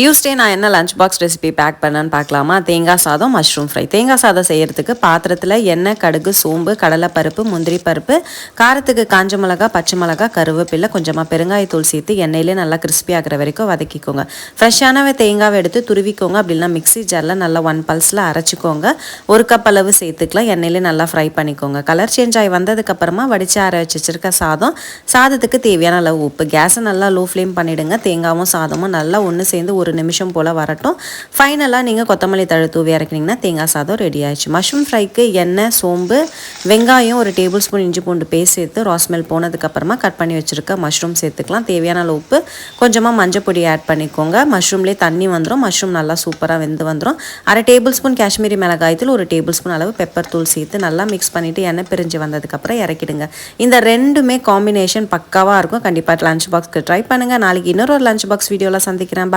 Tuesday நான் என்ன lunch box recipe back பண்ணேன்னு பார்க்கலாமா? தேங்காய் சாதம், மஷ்ரூம் ஃப்ரை. தேங்காய் சாதம் செய்கிறதுக்கு பாத்திரத்தில் எண்ணெய், கடுகு, சோம்பு, கடலைப்பருப்பு, முந்திரி பருப்பு, காரத்துக்கு காஞ்ச மிளகா, பச்சை மிளகா, கருவேப்பிலை, கொஞ்சமாக பெருங்காயத்தூள் சேர்த்து எண்ணெயிலே நல்லா கிறிஸ்பி ஆகிற வரைக்கும் வதக்கிக்கோங்க. ஃப்ரெஷ்ஷானவே தேங்காவை எடுத்து துருவிக்கோங்க. அப்படின்னா மிக்ஸி ஜாரில் நல்லா 1 பல்ஸில் அரைச்சிக்கோங்க. 1 கப் அளவு சேர்த்துக்கலாம். எண்ணெயிலே நல்லா ஃப்ரை பண்ணிக்கோங்க. கலர் சேஞ்ச் ஆகி வந்ததுக்கப்புறமா வடித்து அரை வச்சிருக்க சாதத்துக்கு தேவையான அளவு உப்பு. கேஸை நல்லா லோ ஃப்ளேம் பண்ணிவிடுங்க. தேங்காவும் சாதமும் நல்லா ஒன்று சேர்ந்து 1 நிமிஷம் போல் வரட்டும். ஃபைனலாக நீங்கள் கொத்தமல்லி தழை தூவி இறக்குனீங்கன்னா தேங்காய் சாதம் ரெடி ஆயிடுச்சு. மஷ்ரூம் ஃப்ரைக்கு எண்ணெய், சோம்பு, வெங்காயம், 1 டேபிள் ஸ்பூன் இஞ்சி பூண்டு பேஸ்ட் சேர்த்து ராஸ்மெல் போனதுக்கப்புறமா கட் பண்ணி வச்சுருக்க மஷ்ரூம் சேர்த்துக்கலாம். தேவையான அளவு உப்பு, கொஞ்சமாக மஞ்சள் பொடி ஆட் பண்ணிக்கோங்க. மஷ்ரூம்லேயே தண்ணி வந்துடும். மஷ்ரூம் நல்லா சூப்பராக வெந்து வந்துடும். 1/2 டேபிள் ஸ்பூன் காஷ்மீரி மிளகாய்த்தூள், 1 டேபிள் ஸ்பூன் அளவு பெப்பர் தூள் சேர்த்து நல்லா மிக்ஸ் பண்ணிவிட்டு எண்ணெய் பிரிஞ்சு வந்ததுக்கப்புறம் இறக்கிடுங்க. இந்த ரெண்டுமே காம்பினேஷன் பக்காவாக இருக்கும். கண்டிப்பாக லஞ்ச் பாக்ஸ்க்கு ட்ரை பண்ணுங்கள். நாளைக்கு இன்னொரு லஞ்ச் பாக்ஸ் வீடியோவில் சந்திக்கிறேன்.